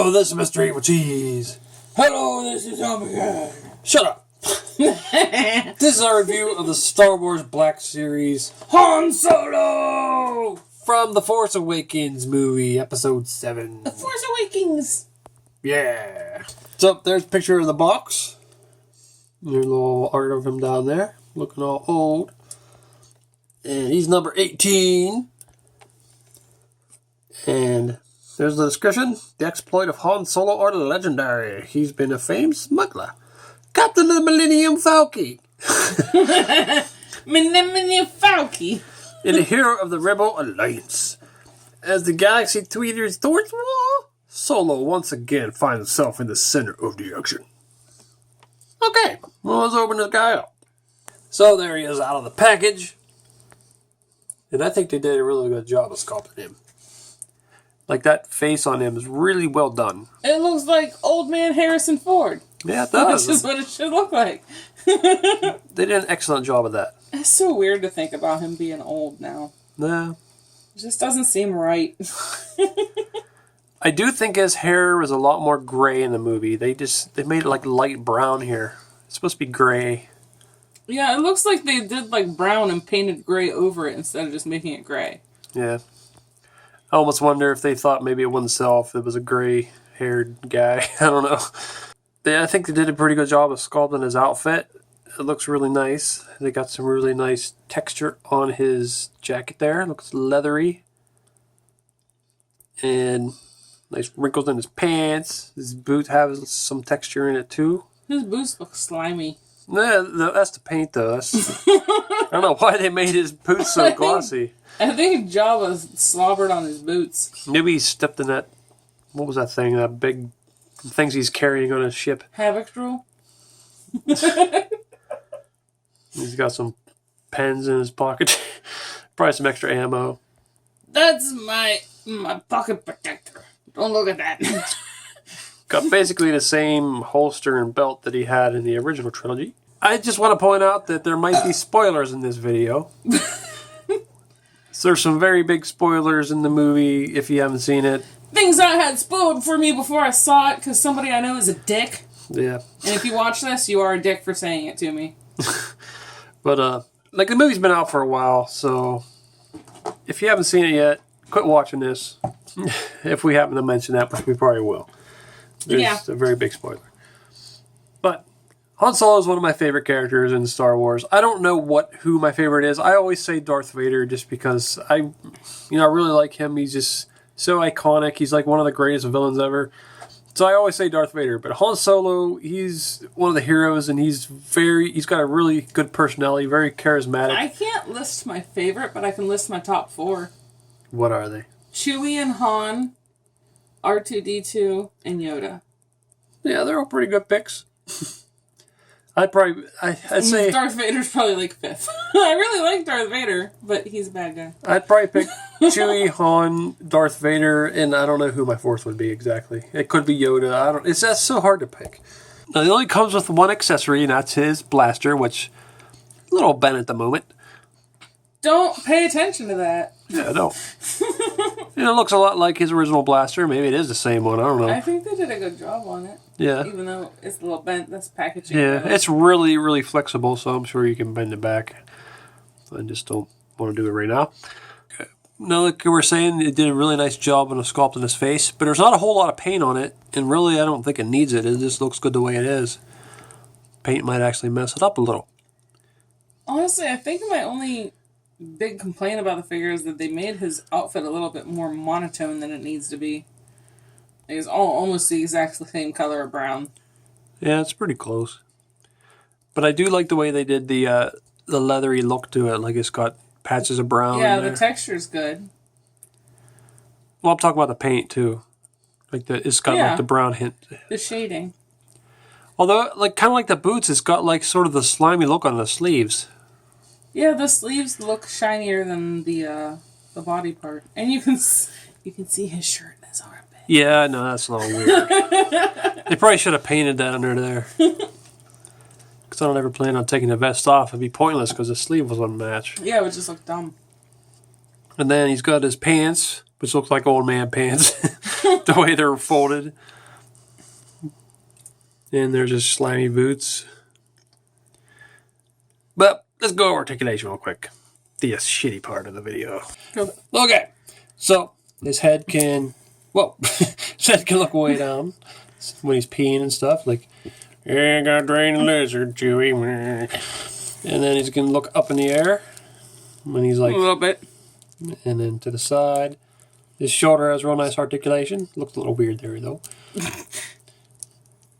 Hello, this is Mr. Evilcheese. Hello, this is Omega. Shut up. This is our review of the Star Wars Black Series Han Solo! From the Force Awakens movie, Episode VII. The Force Awakens! Yeah. So, there's a picture of the box. There's a little art of him down there, looking all old. And he's number 18. And there's the description. The exploit of Han Solo are legendary. He's been a famed smuggler. Captain of the Millennium Falcon. Millennium Falcon. And a hero of the Rebel Alliance. As the galaxy teeters towards war, Solo once again finds himself in the center of the action. Okay, well, let's open this guy up. So there he is out of the package. And I think they did a really good job of sculpting him. Like, that face on him is really well done. It looks like old man Harrison Ford. Yeah, it does. Which is what it should look like. They did an excellent job of that. It's so weird to think about him being old now. Yeah. It just doesn't seem right. I do think his hair was a lot more gray in the movie. They made it like light brown here. It's supposed to be gray. Yeah, it looks like they did like brown and painted gray over it instead of just making it gray. Yeah. I almost wonder if they thought maybe it wouldn't sell if it was a gray-haired guy. I don't know. I think they did a pretty good job of sculpting his outfit. It looks really nice. They got some really nice texture on his jacket there. It looks leathery. And nice wrinkles in his pants. His boot has some texture in it too. His boots look slimy. Yeah, that's the paint though. I don't know why they made his boots so glossy. I think Jabba slobbered on his boots. Maybe he stepped in that, what was that thing? That big things he's carrying on his ship. Havoc Drool? He's got some pens in his pocket. Probably some extra ammo. That's my pocket protector. Don't look at that. Got basically the same holster and belt that he had in the original trilogy. I just want to point out that there might be spoilers in this video. So there's some very big spoilers in the movie if you haven't seen it. Things that had spoiled for me before I saw it because somebody I know is a dick. Yeah. And if you watch this, you are a dick for saying it to me. But, like, the movie's been out for a while, so if you haven't seen it yet, quit watching this. If we happen to mention that, which we probably will. There's a very big spoiler. But Han Solo is one of my favorite characters in Star Wars. I don't know who my favorite is. I always say Darth Vader just because I really like him. He's just so iconic. He's like one of the greatest villains ever. So I always say Darth Vader. But Han Solo, he's one of the heroes, and he's got a really good personality, very charismatic. I can't list my favorite, but I can list my top 4. What are they? Chewie and Han, R2-D2, and Yoda. Yeah, they're all pretty good picks. I'd say Darth Vader's probably like 5th. I really like Darth Vader, but he's a bad guy. I'd probably pick Chewie, Han, Darth Vader, and I don't know who my 4th would be exactly. It could be Yoda. That's so hard to pick. Now, it only comes with one accessory, and that's his blaster, which a little bent at the moment. Don't pay attention to that. Yeah, no. It looks a lot like his original blaster. Maybe it is the same one. I don't know. I think they did a good job on it. Yeah. Even though it's a little bent, that's packaging. Yeah, it's really, really flexible, so I'm sure you can bend it back. I just don't want to do it right now. Okay. Now, like we were saying, it did a really nice job on the sculpt in his face, but there's not a whole lot of paint on it, and really I don't think it needs it. It just looks good the way it is. Paint might actually mess it up a little. Honestly, I think my only big complaint about the figure is that they made his outfit a little bit more monotone than it needs to be. It's almost the exact same color of brown. Yeah, it's pretty close. But I do like the way they did the leathery look to it. Like it's got patches of brown. Yeah, the texture's good. Well, I'm talking about the paint too. It's got like the brown hint. The shading. Although, like kind of like the boots, it's got like sort of the slimy look on the sleeves. Yeah, the sleeves look shinier than the body part, and you can see his shirt and his armpit. Yeah, no, that's a little weird. They probably should have painted that under there. Because I don't ever plan on taking the vest off. It'd be pointless because the sleeve was unmatched. Yeah, it would just look dumb. And then he's got his pants, which looks like old man pants. the way they're folded. And there's just slimy boots. But let's go over articulation real quick. The shitty part of the video. Okay, so his head can, his head can look way down when he's peeing and stuff. Like, yeah, got drain the lizard, Chewie. And then he's going to look up in the air when he's like... A little bit. And then to the side. His shoulder has real nice articulation. Looks a little weird there, though.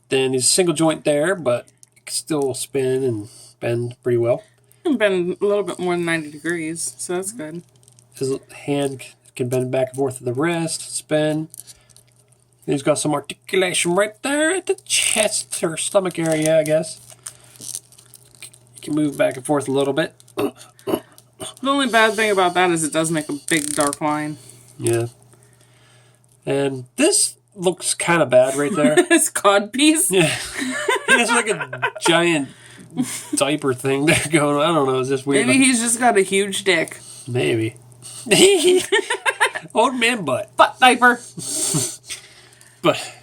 Then he's single joint there, but he can still spin and bend pretty well. Can bend a little bit more than 90 degrees, so that's good. His hand can bend back and forth to the wrist, spin. He's got some articulation right there at the chest or stomach area, I guess. He can move back and forth a little bit. The only bad thing about that is it does make a big dark line. Yeah. And this looks kind of bad right there. His codpiece? Yeah. He has like a giant diaper thing there going on. I don't know. Is this weird? Maybe he's just got a huge dick. Maybe. Old man butt. Butt diaper. But,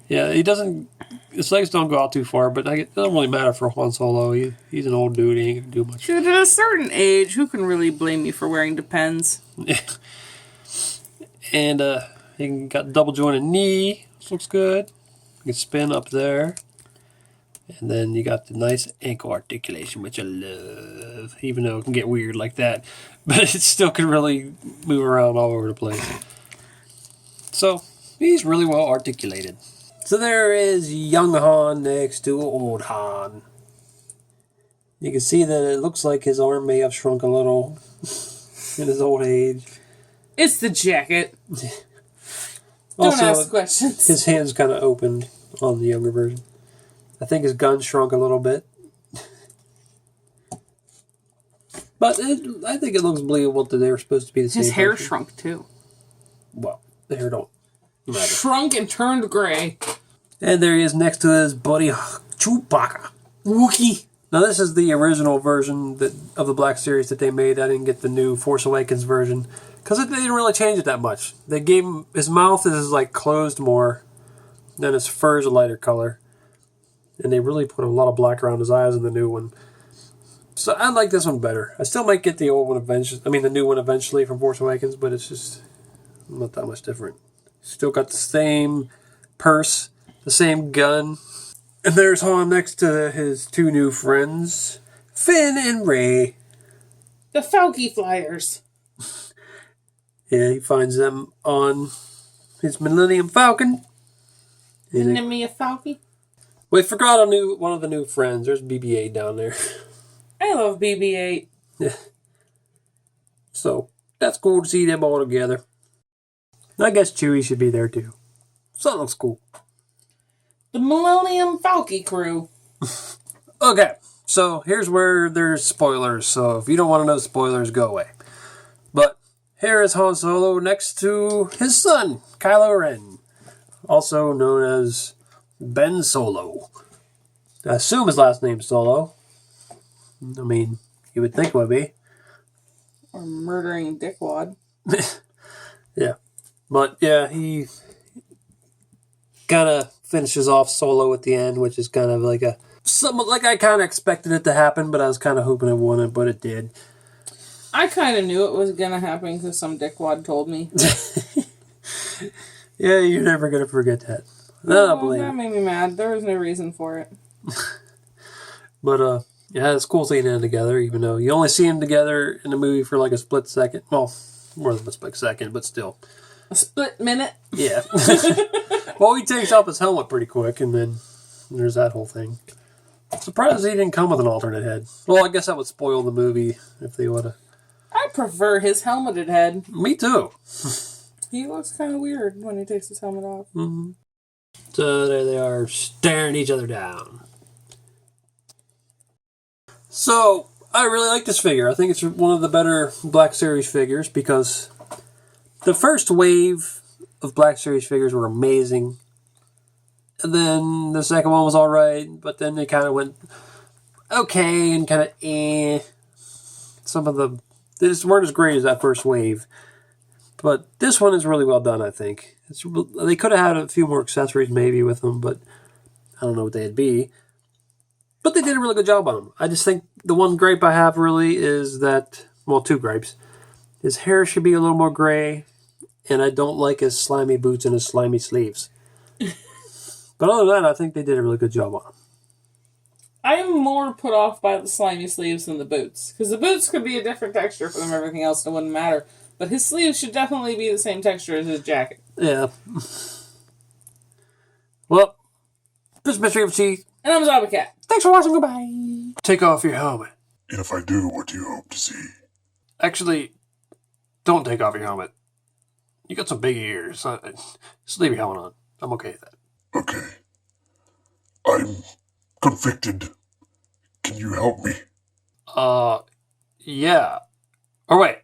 yeah, he doesn't... His legs don't go out too far, but it doesn't really matter for Han Solo. He's an old dude. He ain't going to do much. Dude, at a certain age, who can really blame you for wearing Depends? And he got double jointed knee. This looks good. You can spin up there. And then you got the nice ankle articulation, which I love. Even though it can get weird like that. But it still can really move around all over the place. So, he's really well articulated. So there is young Han next to old Han. You can see that it looks like his arm may have shrunk a little in his old age. It's the jacket. Also, Don't ask questions. His hand's kind of opened on the younger version. I think his gun shrunk a little bit. But I think it looks believable that they were supposed to be the same. His hair person. shrunk too. Well, the hair don't matter. Shrunk and turned gray. And there he is next to his buddy Chewbacca. Wookie. Now this is the original version of the Black Series that they made. I didn't get the new Force Awakens version. Because they didn't really change it that much. They gave him... His mouth is like closed more. Then his fur is a lighter color. And they really put a lot of black around his eyes in the new one. So I like this one better. I still might get the old one eventually. I mean the new one eventually from Force Awakens. But it's just not that much different. Still got the same purse. The same gun. And there's Han next to his two new friends. Finn and Rey. The Falcon Flyers. Yeah, he finds them on his Millennium Falcon. Millennium Falcon? We forgot one of the new friends. There's BB-8 down there. I love BB-8. Yeah. So, that's cool to see them all together. I guess Chewie should be there too. So that looks cool. The Millennium Falcon crew. Okay, so here's where there's spoilers. So if you don't want to know spoilers, go away. But here is Han Solo next to his son, Kylo Ren. Also known as Ben Solo. I assume his last name's Solo. I mean, you would think it would be. Or murdering dickwad. Yeah. But yeah, he kind of finishes off Solo at the end, which is kind of like like I kind of expected it to happen, but I was kind of hoping it wouldn't, but it did. I kind of knew it was going to happen because some dickwad told me. Yeah, you're never going to forget that. That made me mad. There was no reason for it. But, yeah, it's cool seeing them together, even though you only see them together in the movie for like a split second. Well, more than a split second, but still. A split minute? Yeah. Well, he takes off his helmet pretty quick, and then there's that whole thing. Surprised he didn't come with an alternate head. Well, I guess that would spoil the movie if they would have. I prefer his helmeted head. Me too. He looks kind of weird when he takes his helmet off. Mm-hmm. So there they are, staring each other down. So, I really like this figure. I think it's one of the better Black Series figures because the first wave of Black Series figures were amazing. And then the second one was alright, but then they kind of went okay and kind of Some of them, they just weren't as great as that first wave. But this one is really well done, I think. They could have had a few more accessories maybe with them, but I don't know what they'd be. But they did a really good job on them. I just think the one gripe I have really is that, well, two gripes. His hair should be a little more gray, and I don't like his slimy boots and his slimy sleeves. But other than that, I think they did a really good job on him. I am more put off by the slimy sleeves than the boots. Because the boots could be a different texture from everything else, and it wouldn't matter. But his sleeves should definitely be the same texture as his jacket. Yeah. Well, this is Mr. Evilcheese. And I'm Zombie Cat. Thanks for watching. Goodbye. Take off your helmet. And if I do, what do you hope to see? Actually, don't take off your helmet. You got some big ears. Just leave your helmet on. I'm okay with that. Okay. I'm convicted. Can you help me? Yeah. Or wait.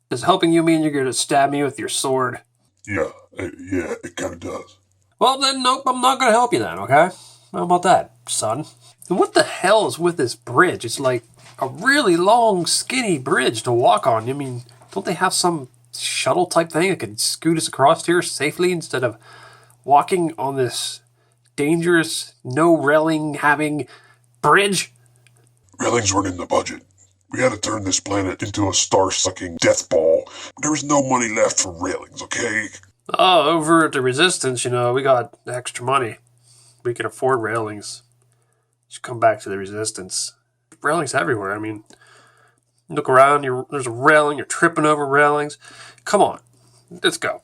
Does helping you mean you're going to stab me with your sword? Yeah, it kind of does. Well, then, nope, I'm not going to help you then, okay? How about that, son? And what the hell is with this bridge? It's like a really long, skinny bridge to walk on. I mean, don't they have some shuttle type thing that can scoot us across here safely instead of walking on this dangerous, no railing having bridge? Railings weren't in the budget. We had to turn this planet into a star-sucking death ball. There was no money left for railings, okay? Oh, over at the Resistance, we got extra money. We can afford railings. Just come back to the Resistance. Railings everywhere. I mean, look around, there's a railing, you're tripping over railings. Come on, let's go.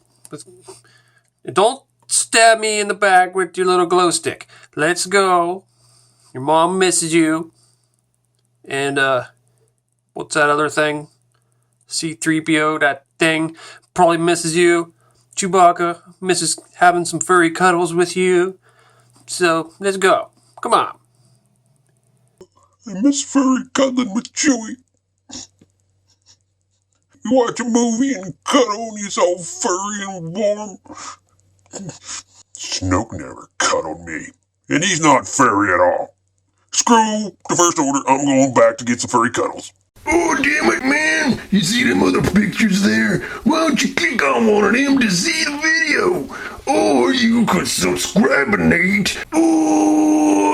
Don't stab me in the back with your little glow stick. Let's go. Your mom misses you. And, what's that other thing? C-3PO, that thing, probably misses you. Chewbacca misses having some furry cuddles with you. So, let's go. Come on. I miss furry cuddling with Chewie. You watch a movie and cuddle and he's all furry and warm. Snoke never cuddled me. And he's not furry at all. Screw the First Order. I'm going back to get some furry cuddles. Oh, damn it, man. You see them other pictures there? Why don't you click on one of them to see the video? Or you could subscribe, Nate. Oh.